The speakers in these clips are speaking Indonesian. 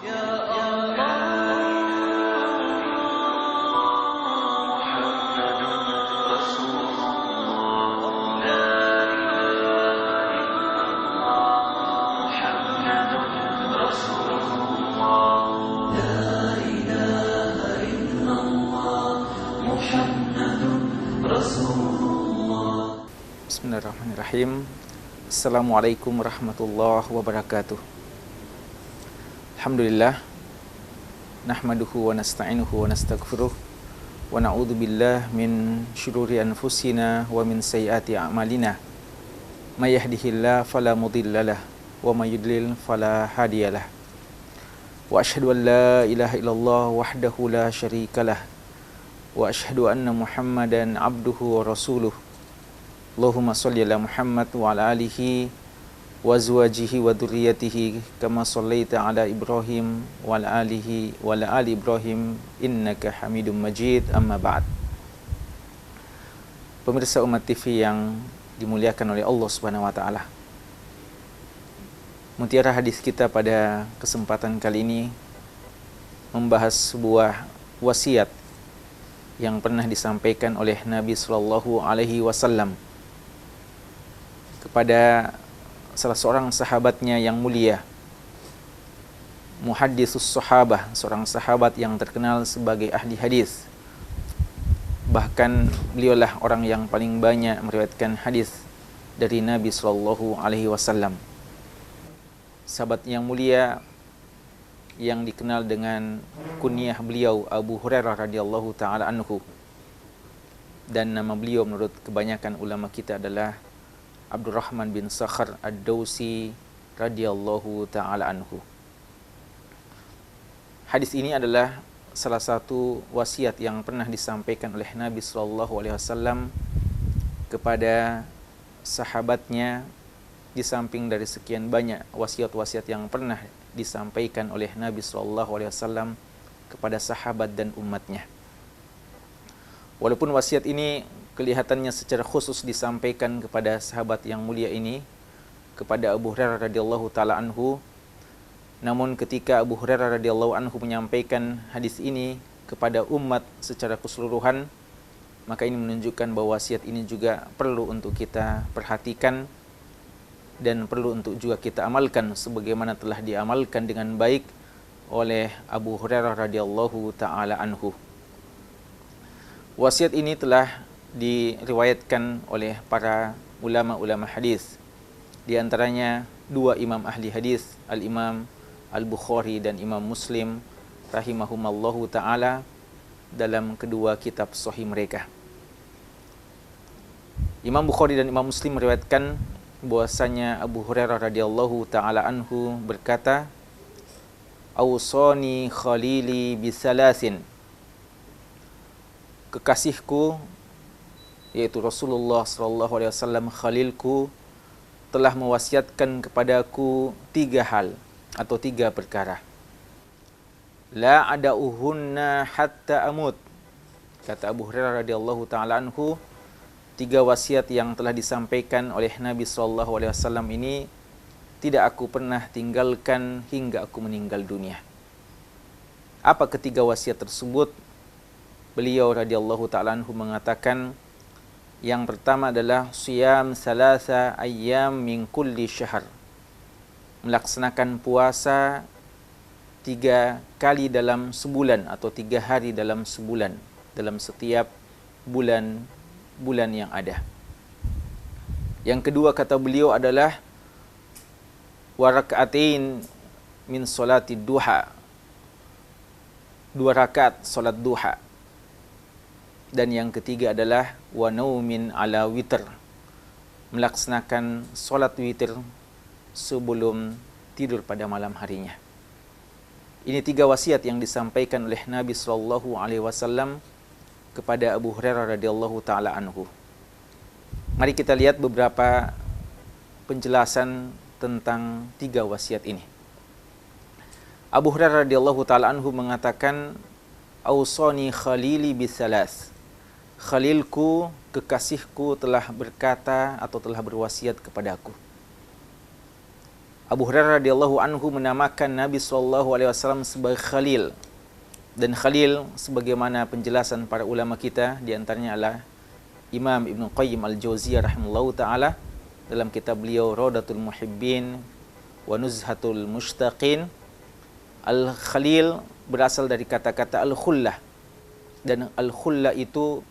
Bismillahirrahmanirrahim. Assalamualaikum warahmatullahi wabarakatuh. Alhamdulillah, nahmaduhu wa nasta'inuhu wa nastaghfiruh wa na'udzu billah min syururi anfusina wa min sayyiati a'malina. May yahdihillahu fala mudhillalah wa may yudlil fala hadiyalah. Wa asyhadu an la ilaha illallah wahdahu la syarikalah wa asyhadu anna Muhammadan abduhu wa rasuluh. Allahumma sholli ala Muhammad wa ala alihi wa azwajihi wa dzurriyyatihi kama shallaita ala Ibrahim wa ala alihi wa ala ali Ibrahim innaka Hamidum Majid. Amma ba'd. Pemirsa Umat TV yang dimuliakan oleh Allah Subhanahu wa taala. Mutiara hadis kita pada kesempatan kali ini membahas sebuah wasiat yang pernah disampaikan oleh Nabi sallallahu alaihi wasallam kepada salah seorang sahabatnya yang mulia, muhadditsus sahabah, seorang sahabat yang terkenal sebagai ahli hadis. Bahkan beliaulah orang yang paling banyak meriwayatkan hadis dari Nabi sallallahu alaihi wasallam. Sahabat yang mulia yang dikenal dengan kunyah beliau Abu Hurairah radhiyallahu taala anhu, dan nama beliau menurut kebanyakan ulama kita adalah Abdurrahman bin Sakhar ad-Dawsi radhiyallahu taala anhu. Hadis ini adalah salah satu wasiat yang pernah disampaikan oleh Nabi sallallahu alaihi wasallam kepada sahabatnya, di samping dari sekian banyak wasiat-wasiat yang pernah disampaikan oleh Nabi sallallahu alaihi wasallam kepada sahabat dan umatnya. Walaupun wasiat ini kelihatannya secara khusus disampaikan kepada sahabat yang mulia ini, kepada Abu Hurairah radhiyallahu taala anhu, namun ketika Abu Hurairah radhiyallahu anhu menyampaikan hadis ini kepada umat secara keseluruhan, maka ini menunjukkan bahwa wasiat ini juga perlu untuk kita perhatikan dan perlu untuk juga kita amalkan sebagaimana telah diamalkan dengan baik oleh Abu Hurairah radhiyallahu taala anhu. Wasiat ini telah diriwayatkan oleh para ulama-ulama hadis, di antaranya dua imam ahli hadis, Al-Imam Al-Bukhari dan Imam Muslim rahimahumallahu taala, dalam kedua kitab sahih mereka. Imam Bukhari dan Imam Muslim meriwayatkan bahwasanya Abu Hurairah radhiyallahu taala anhu berkata, "Awsani khalili bisalasin." Kekasihku, yaitu Rasulullah SAW, khalilku, telah mewasiatkan kepadaku tiga hal atau tiga perkara. La ada'uhunna hatta amut. Kata Abu Hurairah radhiyallahu taala anhu, tiga wasiat yang telah disampaikan oleh Nabi SAW ini tidak aku pernah tinggalkan hingga aku meninggal dunia. Apa ketiga wasiat tersebut? Beliau radhiyallahu taala anhu mengatakan, yang pertama adalah siyam salasa ayyam min kulli syahr. Melaksanakan puasa 3 kali dalam sebulan atau 3 hari dalam sebulan, dalam setiap bulan yang ada. Yang kedua kata beliau adalah wa raka'atain min salati duha. 2 rakaat salat duha. Dan yang ketiga adalah wa naumin ala witr, melaksanakan solat witir sebelum tidur pada malam harinya. Ini 3 wasiat yang disampaikan oleh Nabi sallallahu alaihi wasallam kepada Abu Hurairah radhiyallahu taala anhu. Mari kita lihat beberapa penjelasan tentang 3 wasiat ini. Abu Hurairah radhiyallahu taala anhu mengatakan, "Ausani khalili bisalas." Khalilku, kekasihku telah berkata atau telah berwasiat kepadaku. Abu Hurairah radhiyallahu anhu menamakan Nabi SAW sebagai Khalil. Dan Khalil, sebagaimana penjelasan para ulama kita, diantaranya adalah Imam Ibn Qayyim Al-Jauziyah rahimahullahu ta'ala dalam kitab beliau Raudatul Muhibbin wa Nuzhatul Mushtaqin. Al-Khalil berasal dari kata-kata Al-Khullah, dan Al-Khullah itu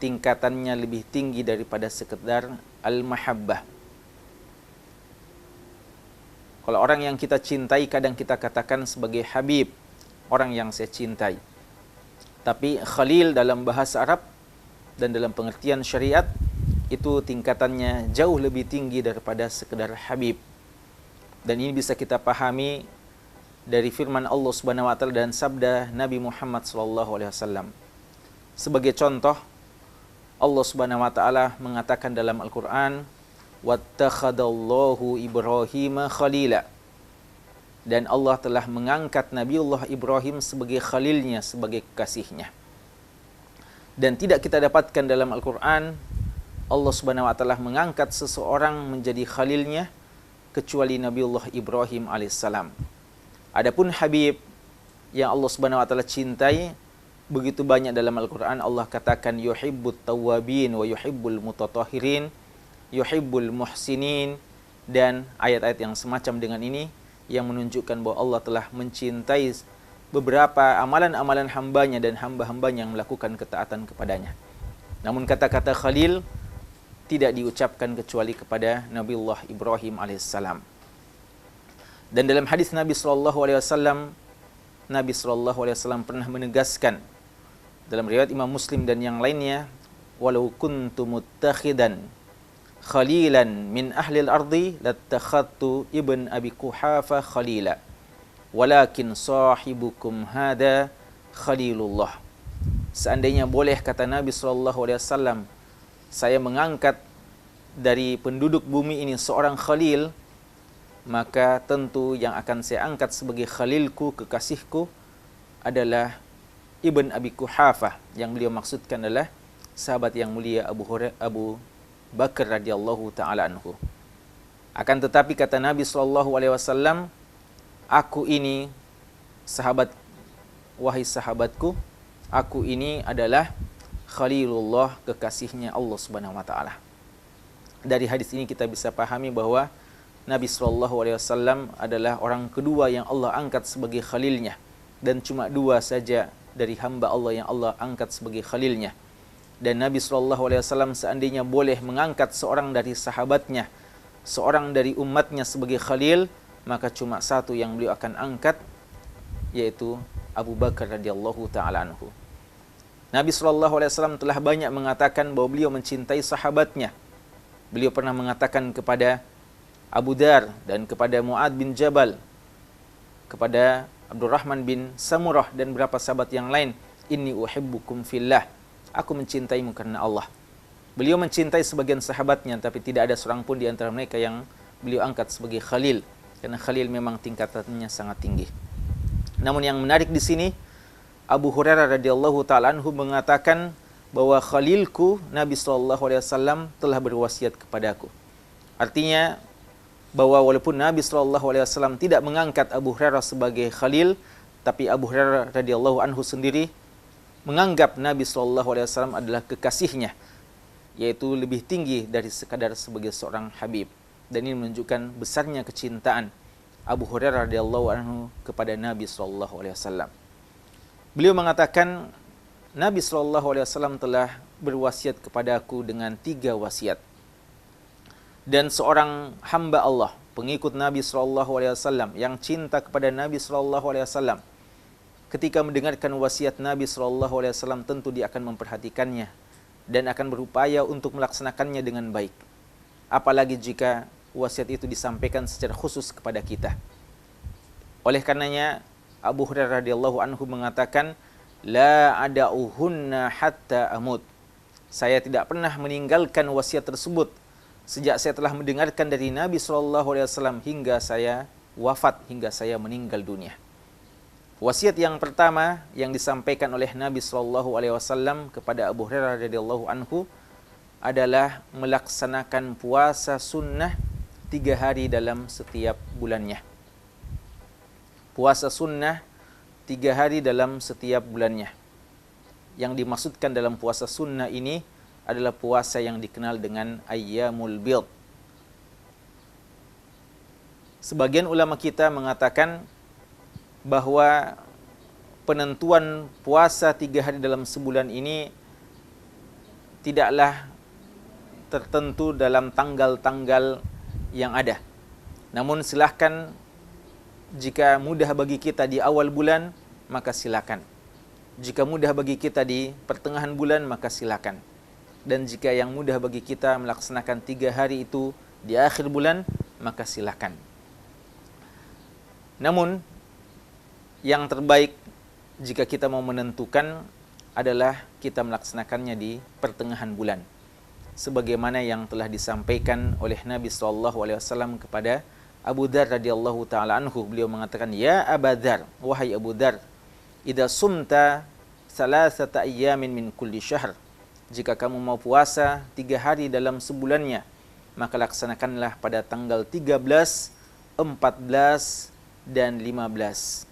tingkatannya lebih tinggi daripada sekedar Al-Mahabbah. Kalau orang yang kita cintai kadang kita katakan sebagai Habib, orang yang saya cintai. Tapi Khalil dalam bahasa Arab dan dalam pengertian syariat itu tingkatannya jauh lebih tinggi daripada sekedar Habib. Dan ini bisa kita pahami dari firman Allah Subhanahu wa taala dan sabda Nabi Muhammad SAW. Sebagai contoh, Allah Subhanahu wa taala mengatakan dalam Al-Qur'an, "Wattakhadallahu Ibrahima khalila." Dan Allah telah mengangkat Nabiullah Ibrahim sebagai khalilnya, sebagai kekasihnya. Dan tidak kita dapatkan dalam Al-Quran Allah Subhanahu wa ta'ala mengangkat seseorang menjadi khalilnya kecuali Nabiullah Ibrahim alaihissalam. Adapun Habib yang Allah Subhanahu wa ta'ala cintai, begitu banyak dalam Al-Quran Allah katakan yuhibbut tawwabin wa yuhibbul mutatahhirin, yuhibbul muhsinin, dan ayat-ayat yang semacam dengan ini yang menunjukkan bahwa Allah telah mencintai beberapa amalan-amalan hambanya dan hamba-hambanya yang melakukan ketaatan kepadanya. Namun kata-kata Khalil tidak diucapkan kecuali kepada Nabiullah Ibrahim alaihissalam. Dan dalam hadis Nabi SAW, Nabi SAW pernah menegaskan dalam riwayat Imam Muslim dan yang lainnya, walau kuntu muttakhidan khalilan min ahli al-ardi lattakhadtu ibn Abi Quhafa khalila walakin sahibukum hada khalilullah. Seandainya boleh, kata Nabi SAW, saya mengangkat dari penduduk bumi ini seorang khalil, maka tentu yang akan saya angkat sebagai khalilku, kekasihku, adalah Ibn Abi Quhafa, yang beliau maksudkan adalah sahabat yang mulia Abu Bakar radhiyallahu ta'ala anhu. Akan tetapi kata Nabi SAW, aku ini sahabat, wahai sahabatku, aku ini adalah Khalilullah, kekasihnya Allah Subhanahu wa ta'ala. Dari hadis ini kita bisa pahami bahwa Nabi SAW adalah orang kedua yang Allah angkat sebagai khalilnya, dan cuma dua saja dari hamba Allah yang Allah angkat sebagai khalilnya. Dan Nabi SAW seandainya boleh mengangkat seorang dari sahabatnya, seorang dari umatnya sebagai khalil, maka cuma satu yang beliau akan angkat, yaitu Abu Bakar radhiyallahu ta'ala anhu. Nabi SAW telah banyak mengatakan bahwa beliau mencintai sahabatnya. Beliau pernah mengatakan kepada Abu Dar dan kepada Mu'ad bin Jabal, kepada Abdurrahman bin Samurah dan beberapa sahabat yang lain, inni uhibbukum fillah, aku mencintaimu karena Allah. Beliau mencintai sebagian sahabatnya, tapi tidak ada seorang pun di antara mereka yang beliau angkat sebagai khalil, karena khalil memang tingkatannya sangat tinggi. Namun yang menarik di sini, Abu Hurairah radhiyallahu ta'ala anhu mengatakan bahwa khalilku Nabi SAW telah berwasiat kepadaku. Artinya bahwa walaupun Nabi SAW tidak mengangkat Abu Hurairah sebagai khalil, tapi Abu Hurairah radhiyallahu anhu sendiri menganggap Nabi SAW adalah kekasihnya, yaitu lebih tinggi dari sekadar sebagai seorang habib. Dan ini menunjukkan besarnya kecintaan Abu Hurairah radhiyallahu anhu kepada Nabi SAW. Beliau mengatakan, Nabi SAW telah berwasiat kepadaku dengan 3 wasiat. Dan seorang hamba Allah, pengikut Nabi SAW yang cinta kepada Nabi SAW, ketika mendengarkan wasiat Nabi SAW, tentu dia akan memperhatikannya dan akan berupaya untuk melaksanakannya dengan baik. Apalagi jika wasiat itu disampaikan secara khusus kepada kita. Oleh karenanya Abu Hurairah radhiyallahu anhu mengatakan, la ada'uhunna hatta amut. Saya tidak pernah meninggalkan wasiat tersebut sejak saya telah mendengarkan dari Nabi SAW hingga saya wafat, hingga saya meninggal dunia. Wasiat yang pertama yang disampaikan oleh Nabi SAW kepada Abu Hurairah radhiyallahu anhu adalah melaksanakan puasa sunnah 3 hari dalam setiap bulannya. Puasa sunnah 3 hari dalam setiap bulannya. Yang dimaksudkan dalam puasa sunnah ini adalah puasa yang dikenal dengan ayyamul bid. Sebagian ulama kita mengatakan bahwa penentuan puasa 3 hari dalam sebulan ini tidaklah tertentu dalam tanggal-tanggal yang ada. Namun silahkan, jika mudah bagi kita di awal bulan, maka silakan. Jika mudah bagi kita di pertengahan bulan, maka silakan. Dan jika yang mudah bagi kita melaksanakan 3 hari itu di akhir bulan, maka silakan. Namun, yang terbaik jika kita mau menentukan adalah kita melaksanakannya di pertengahan bulan. Sebagaimana yang telah disampaikan oleh Nabi SAW kepada Abu Dzar radhiyallahu taala anhu. Beliau mengatakan, "Ya Abu Dzar, wahai Abu Dzar, idza sumta salasata ayyamin min kulli syahr." Jika kamu mau puasa 3 hari dalam sebulannya, maka laksanakanlah pada tanggal 13, 14, dan 15.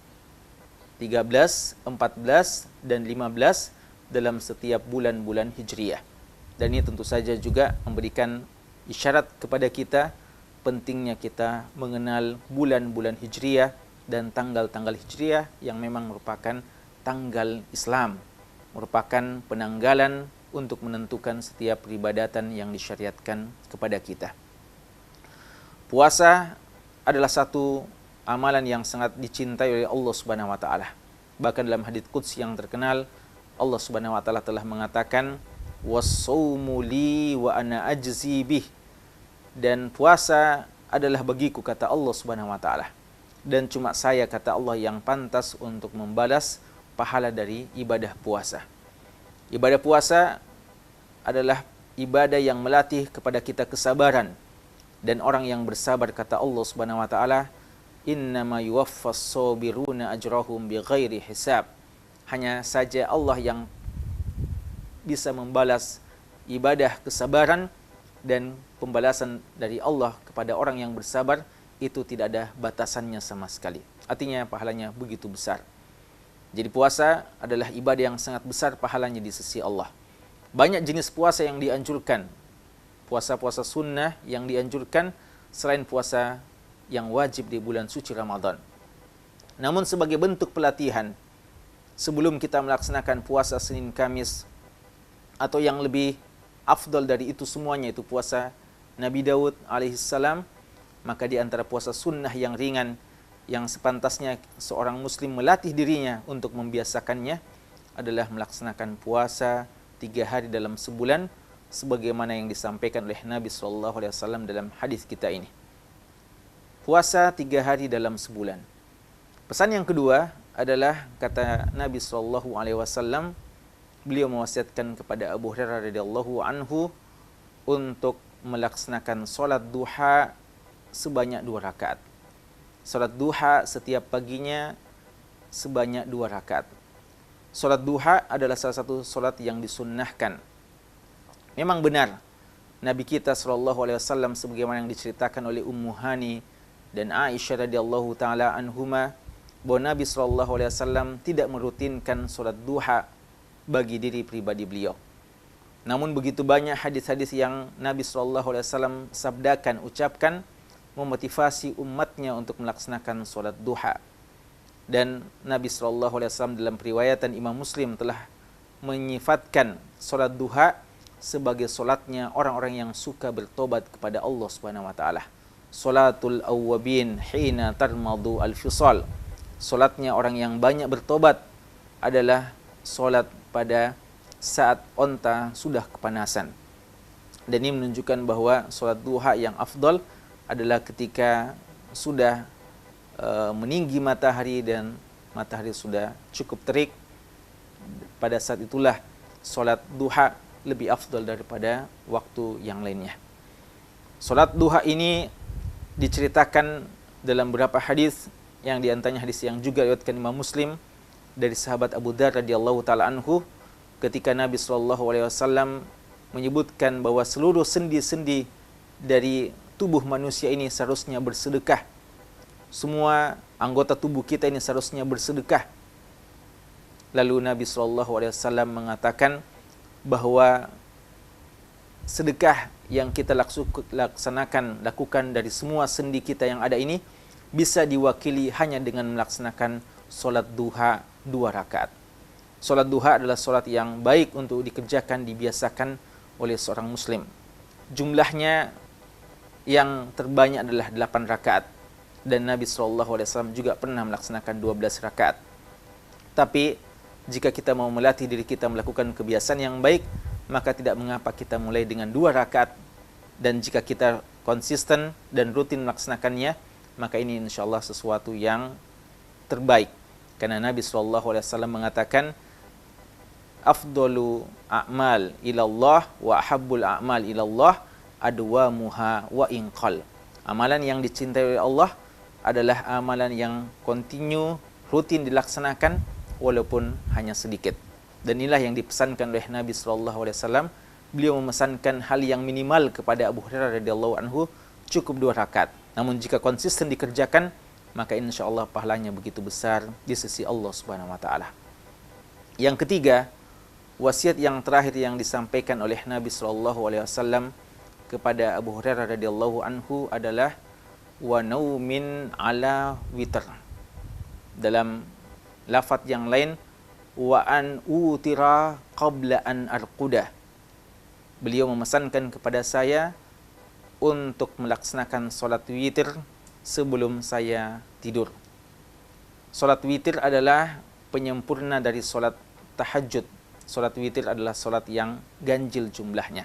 13, 14, dan 15 dalam setiap bulan-bulan Hijriyah. Dan ini tentu saja juga memberikan isyarat kepada kita pentingnya kita mengenal bulan-bulan Hijriyah dan tanggal-tanggal Hijriyah yang memang merupakan tanggal Islam, merupakan penanggalan untuk menentukan setiap peribadatan yang disyariatkan kepada kita. Puasa adalah satu amalan yang sangat dicintai oleh Allah Subhanahu wa taala. Bahkan dalam hadits qudsi yang terkenal, Allah Subhanahu wa taala telah mengatakan, "Was-shaumu li wa ana ajzi bih." Dan puasa adalah bagiku, kata Allah Subhanahu wa taala. Dan cuma saya, kata Allah, yang pantas untuk membalas pahala dari ibadah puasa. Ibadah puasa adalah ibadah yang melatih kepada kita kesabaran. Dan orang yang bersabar, kata Allah Subhanahu wa taala, "Innama yuwaffas sabiruna ajrahum bighairi hisab." Hanya saja Allah yang bisa membalas ibadah kesabaran, dan pembalasan dari Allah kepada orang yang bersabar itu tidak ada batasannya sama sekali. Artinya pahalanya begitu besar. Jadi puasa adalah ibadah yang sangat besar pahalanya di sisi Allah. Banyak jenis puasa yang dianjurkan. Puasa-puasa sunnah yang dianjurkan selain puasa yang wajib di bulan suci Ramadan. Namun sebagai bentuk pelatihan, sebelum kita melaksanakan puasa Senin Kamis, atau yang lebih afdal dari itu semuanya, itu puasa Nabi Daud alaihissalam, maka di antara puasa sunnah yang ringan, yang sepantasnya seorang muslim melatih dirinya untuk membiasakannya, adalah melaksanakan puasa 3 hari dalam sebulan, sebagaimana yang disampaikan oleh Nabi SAW dalam hadis kita ini. Puasa 3 hari dalam sebulan. Pesan yang kedua adalah, kata Nabi SAW, beliau mewasiatkan kepada Abu Hurairah radhiyallahu anhu untuk melaksanakan solat duha sebanyak 2 rakaat. Solat duha setiap paginya sebanyak 2 rakaat. Solat duha adalah salah satu solat yang disunnahkan. Memang benar, Nabi kita SAW, sebagaimana yang diceritakan oleh Ummu Hani dan Aisyah radhiyallahu taala anhuma, bahwa Nabi SAW tidak merutinkan solat duha bagi diri pribadi beliau. Namun begitu banyak hadis-hadis yang Nabi SAW sabdakan, ucapkan, memotivasi umatnya untuk melaksanakan solat duha. Dan Nabi SAW dalam periwayatan Imam Muslim telah menyifatkan solat duha sebagai solatnya orang-orang yang suka bertobat kepada Allah Subhanahu wa taala. Salatul awwabin hina tarmadu al-fisal. Solatnya orang yang banyak bertobat adalah solat pada saat onta sudah kepanasan. Dan ini menunjukkan bahwa solat duha yang afdal adalah ketika sudah meninggi matahari dan matahari sudah cukup terik. Pada saat itulah solat duha lebih afdal daripada waktu yang lainnya. Solat duha ini diceritakan dalam beberapa hadis, yang diantaranya hadis yang juga diriwayatkan Imam Muslim dari sahabat Abu Dzar radhiyallahu taala anhu, ketika Nabi SAW menyebutkan bahwa seluruh sendi-sendi dari tubuh manusia ini seharusnya bersedekah. Semua anggota tubuh kita ini seharusnya bersedekah. Lalu Nabi SAW mengatakan bahwa sedekah yang kita lakukan dari semua sendi kita yang ada ini bisa diwakili hanya dengan melaksanakan solat duha 2 rakaat. Solat duha adalah solat yang baik untuk dikerjakan, dibiasakan oleh seorang muslim. Jumlahnya yang terbanyak adalah 8 rakaat. Dan Nabi SAW juga pernah melaksanakan 12 rakaat. Tapi jika kita mau melatih diri kita melakukan kebiasaan yang baik, maka tidak mengapa kita mulai dengan 2 rakaat. Dan jika kita konsisten dan rutin melaksanakannya, maka ini insya Allah sesuatu yang terbaik. Karena Nabi SAW mengatakan, afdalu a'mal ilallah wa ahabbul a'mal ilallah adwamuha wa inqal. Amalan yang dicintai oleh Allah adalah amalan yang kontinu, rutin dilaksanakan walaupun hanya sedikit. Dan inilah yang dipesankan oleh Nabi SAW. Beliau memesankan hal yang minimal kepada Abu Hurairah radhiyallahu anhu, cukup 2 rakaat. Namun jika konsisten dikerjakan, maka insya Allah pahalanya begitu besar di sisi Allah Subhanahu wa taala. Yang ketiga, wasiat yang terakhir yang disampaikan oleh Nabi SAW kepada Abu Hurairah radhiyallahu anhu adalah wa naumin ala witr. Dalam lafaz yang lain, wa an utira qabla an arquda. Beliau memesankan kepada saya untuk melaksanakan solat witir sebelum saya tidur. Solat witir adalah penyempurna dari solat tahajud. Solat witir adalah solat yang ganjil jumlahnya.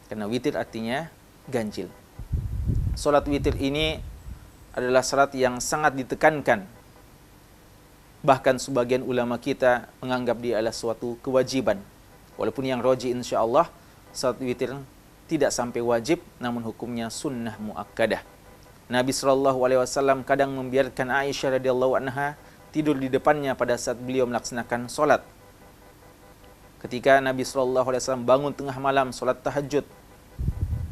Karena witir artinya ganjil. Solat witir ini adalah solat yang sangat ditekankan. Bahkan sebagian ulama kita menganggap dia adalah suatu kewajiban. Walaupun yang roji insya Allah, solat witir tidak sampai wajib, namun hukumnya sunnah muakkadah. Nabi SAW kadang membiarkan Aisyah radhiyallahu anha tidur di depannya pada saat beliau melaksanakan solat. Ketika Nabi SAW bangun tengah malam solat tahajud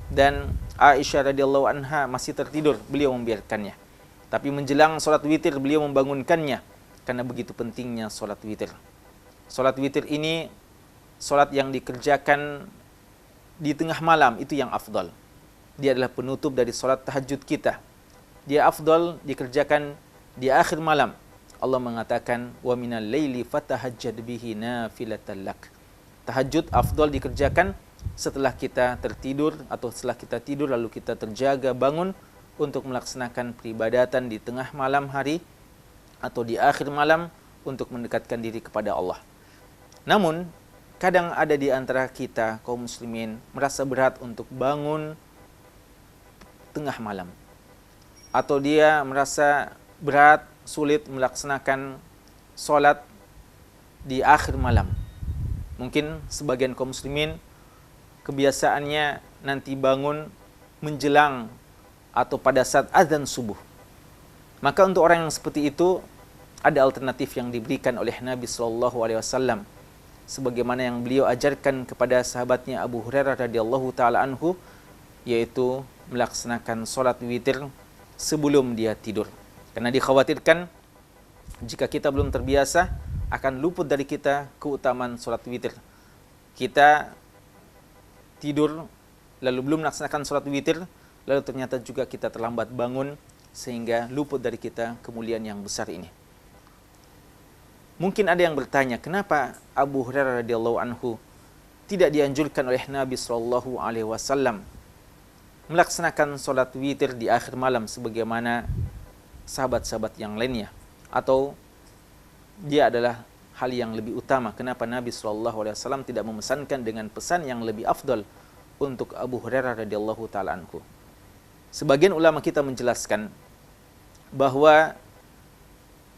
dan Aisyah radhiyallahu anha masih tertidur, beliau membiarkannya. Tapi menjelang solat witir beliau membangunkannya karena begitu pentingnya solat witir. Solat witir ini solat yang dikerjakan di tengah malam, itu yang afdal. Dia adalah penutup dari solat tahajud kita. Dia afdal dikerjakan di akhir malam. Allah mengatakan, wa minal laili fatahajjad bihi nafilatan lak. Tahajud afdal dikerjakan setelah kita tertidur atau setelah kita tidur lalu kita terjaga bangun untuk melaksanakan peribadatan di tengah malam hari atau di akhir malam untuk mendekatkan diri kepada Allah. Namun kadang ada di antara kita kaum muslimin merasa berat untuk bangun tengah malam, atau dia merasa berat, sulit melaksanakan sholat di akhir malam. Mungkin sebagian kaum muslimin kebiasaannya nanti bangun menjelang atau pada saat azan subuh. Maka untuk orang yang seperti itu ada alternatif yang diberikan oleh Nabi SAW, sebagaimana yang beliau ajarkan kepada sahabatnya Abu Hurairah radhiyallahu taala anhu, yaitu melaksanakan sholat witir sebelum dia tidur. Karena dikhawatirkan jika kita belum terbiasa akan luput dari kita keutamaan sholat witir. Kita tidur lalu belum melaksanakan sholat witir, lalu ternyata juga kita terlambat bangun sehingga luput dari kita kemuliaan yang besar ini. Mungkin ada yang bertanya, kenapa Abu Hurairah radhiyallahu anhu tidak dianjurkan oleh Nabi SAW melaksanakan sholat witir di akhir malam sebagaimana sahabat-sahabat yang lainnya? Atau dia adalah hal yang lebih utama, kenapa Nabi SAW tidak memesankan dengan pesan yang lebih afdal untuk Abu Hurairah radhiyallahu ta'ala anhu? Sebagian ulama kita menjelaskan bahwa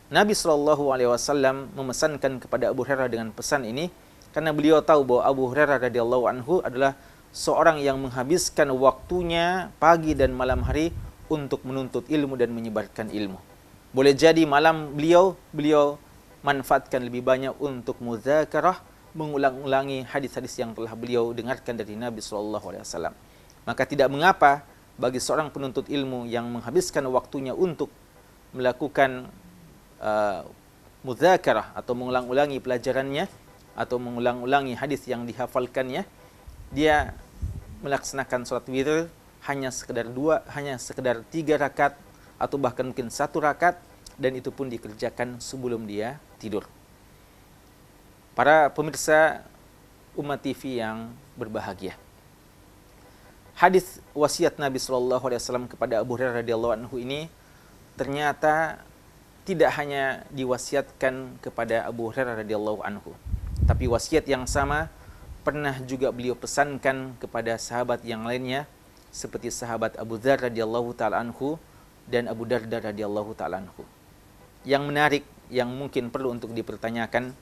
Nabi SAW memesankan kepada Abu Hurairah dengan pesan ini karena beliau tahu bahwa Abu Hurairah radhiyallahu anhu adalah seorang yang menghabiskan waktunya pagi dan malam hari untuk menuntut ilmu dan menyebarkan ilmu. Boleh jadi malam beliau manfaatkan lebih banyak untuk muzakarah, mengulang-ulangi hadis-hadis yang telah beliau dengarkan dari Nabi SAW. Maka tidak mengapa bagi seorang penuntut ilmu yang menghabiskan waktunya untuk melakukan mudzakarah atau mengulang-ulangi pelajarannya atau mengulang-ulangi hadis yang dihafalkannya, dia melaksanakan sholat witir hanya sekedar 3 rakaat atau bahkan mungkin 1 rakaat, dan itu pun dikerjakan sebelum dia tidur. Para pemirsa Ummah TV yang berbahagia, hadis wasiat Nabi SAW kepada Abu Hurairah radhiyallahu anhu ini ternyata tidak hanya diwasiatkan kepada Abu Hurairah radhiyallahu anhu, tapi wasiat yang sama pernah juga beliau pesankan kepada sahabat yang lainnya, seperti sahabat Abu Dzar radhiyallahu taala anhu dan Abu Darda radhiyallahu taala anhu. Yang menarik, yang mungkin perlu untuk dipertanyakan,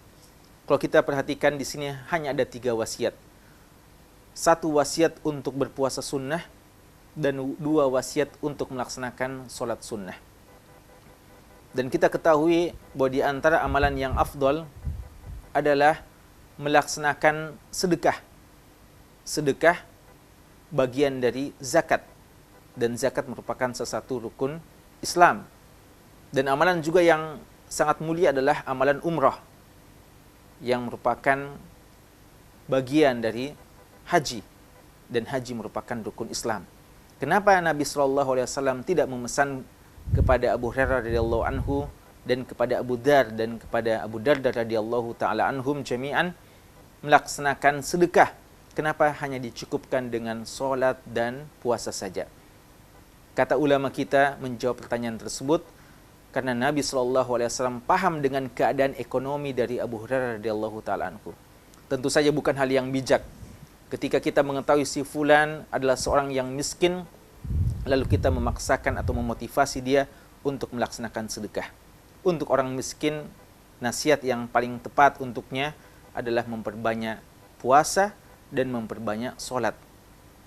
kalau kita perhatikan di sini hanya ada 3 wasiat. 1 wasiat untuk berpuasa sunnah dan 2 wasiat untuk melaksanakan sholat sunnah. Dan kita ketahui bahwa di antara amalan yang afdal adalah melaksanakan sedekah. Sedekah bagian dari zakat, dan zakat merupakan salah satu rukun Islam. Dan amalan juga yang sangat mulia adalah amalan umrah, yang merupakan bagian dari haji, dan haji merupakan rukun Islam. Kenapa Nabi SAW tidak memesan kepada Abu Hurairah radhiyallahu anhu dan kepada Abu Dzar dan kepada Abu Darda radhiyallahu taala anhum jami'an melaksanakan sedekah? Kenapa hanya dicukupkan dengan sholat dan puasa saja? Kata ulama kita menjawab pertanyaan tersebut, karena Nabi SAW paham dengan keadaan ekonomi dari Abu Hurairah radhiyallahu taala anhu. Tentu saja bukan hal yang bijak ketika kita mengetahui si fulan adalah seorang yang miskin, lalu kita memaksakan atau memotivasi dia untuk melaksanakan sedekah. Untuk orang miskin, nasihat yang paling tepat untuknya adalah memperbanyak puasa dan memperbanyak sholat.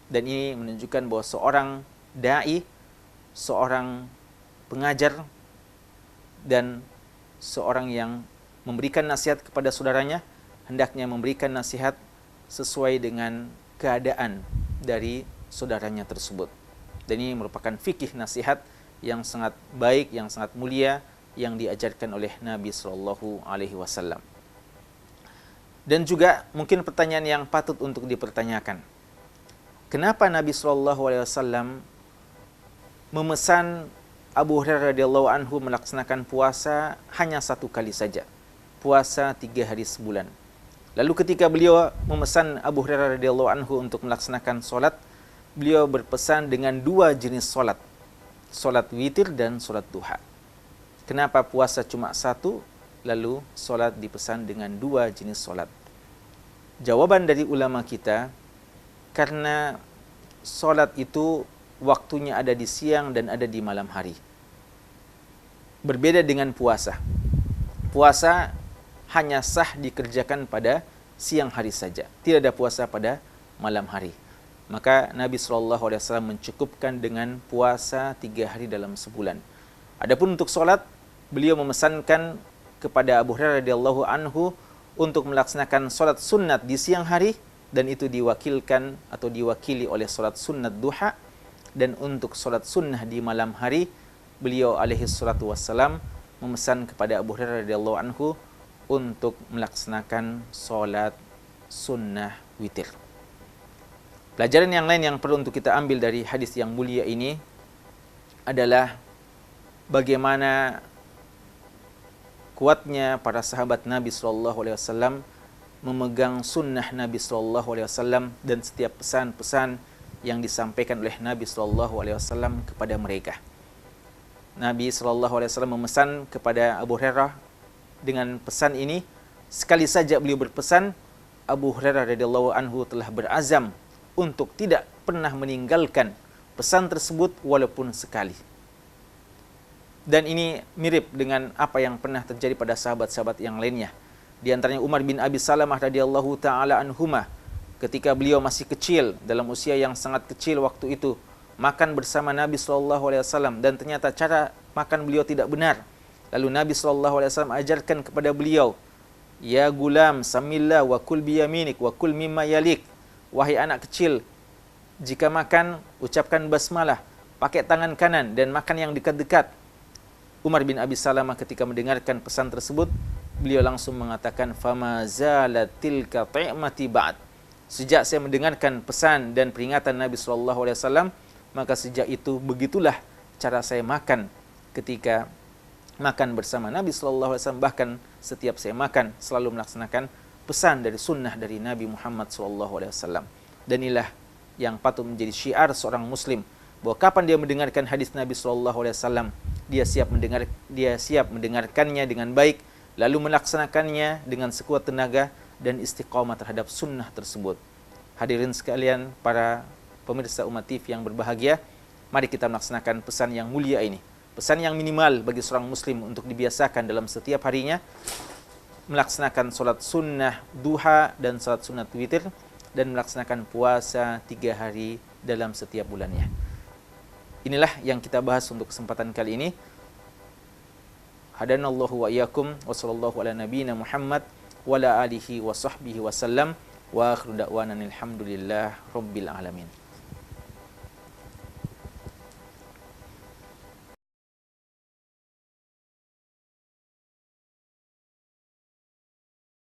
Dan ini menunjukkan bahwa seorang da'i, seorang pengajar, dan seorang yang memberikan nasihat kepada saudaranya hendaknya memberikan nasihat sesuai dengan keadaan dari saudaranya tersebut. Dan ini merupakan fikih nasihat yang sangat baik, yang sangat mulia, yang diajarkan oleh Nabi SAW. Dan juga mungkin pertanyaan yang patut untuk dipertanyakan, kenapa Nabi SAW memesan Abu Hurairah radhiyallahu anhu melaksanakan puasa hanya 1 kali saja, puasa 3 hari sebulan. Lalu ketika beliau memesan Abu Hurairah radhiyallahu anhu untuk melaksanakan solat, beliau berpesan dengan 2 jenis solat, solat witir dan solat duha. Kenapa puasa cuma 1, lalu solat dipesan dengan 2 jenis solat? Jawaban dari ulama kita, karena solat itu waktunya ada di siang dan ada di malam hari. Berbeda dengan puasa. Puasa hanya sah dikerjakan pada siang hari saja. Tidak ada puasa pada malam hari. Maka Nabi SAW mencukupkan dengan puasa 3 hari dalam sebulan. Adapun untuk solat, beliau memesankan kepada Abu Hurairah radhiyallahu anhu untuk melaksanakan solat sunnat di siang hari, dan itu diwakilkan atau diwakili oleh solat sunnat duha. Dan untuk solat sunnah di malam hari, beliau alaihi salatu wassalam memesan kepada Abu Hurairah radhiyallahu anhu untuk melaksanakan solat sunnah witir. Pelajaran yang lain yang perlu untuk kita ambil dari hadis yang mulia ini adalah bagaimana kuatnya para sahabat Nabi SAW memegang sunnah Nabi SAW dan setiap pesan-pesan yang disampaikan oleh Nabi SAW kepada mereka. Nabi SAW memesan kepada Abu Hurairah dengan pesan ini. Sekali saja beliau berpesan, Abu Hurairah radhiyallahu anhu telah berazam untuk tidak pernah meninggalkan pesan tersebut walaupun sekali. Dan ini mirip dengan apa yang pernah terjadi pada sahabat-sahabat yang lainnya. Di antaranya Umar bin Abi Salamah radhiyallahu taala anhuma, ketika beliau masih kecil, dalam usia yang sangat kecil waktu itu, makan bersama Nabi SAW, dan ternyata cara makan beliau tidak benar. Lalu Nabi SAW ajarkan kepada beliau, ya gulam samillah wa kul biyaminik wa kul mimma yalik. Wahai anak kecil, Jika makan, ucapkan basmalah, pakai tangan kanan dan makan yang dekat-dekat. Umar bin Abi Salamah ketika mendengarkan pesan tersebut, beliau langsung mengatakan, "Fama zalat tilka ta'mati ba'd." Sejak saya mendengarkan pesan dan peringatan Nabi SAW, maka sejak itu begitulah cara saya makan ketika makan bersama Nabi SAW. Bahkan setiap saya makan selalu melaksanakan pesan dari sunnah dari Nabi Muhammad SAW. Dan inilah yang patut menjadi syiar seorang muslim, bahwa kapan dia mendengarkan hadis Nabi SAW, dia siap mendengarkannya dengan baik, lalu melaksanakannya dengan sekuat tenaga dan istiqamah terhadap sunnah tersebut. Hadirin sekalian, para pemirsa umat TV yang berbahagia, mari kita melaksanakan pesan yang mulia ini. Pesan yang minimal bagi seorang muslim untuk dibiasakan dalam setiap harinya, melaksanakan sholat sunnah duha dan sholat sunnah witir, dan melaksanakan puasa 3 hari dalam setiap bulannya. Inilah yang kita bahas untuk kesempatan kali ini. Hadanallahu wa iyyakum wa sallallahu ala nabiyyina Muhammad wa ala alihi wa sahbihi wa sallam wa akhiru da'wana alhamdulillah rabbil alamin.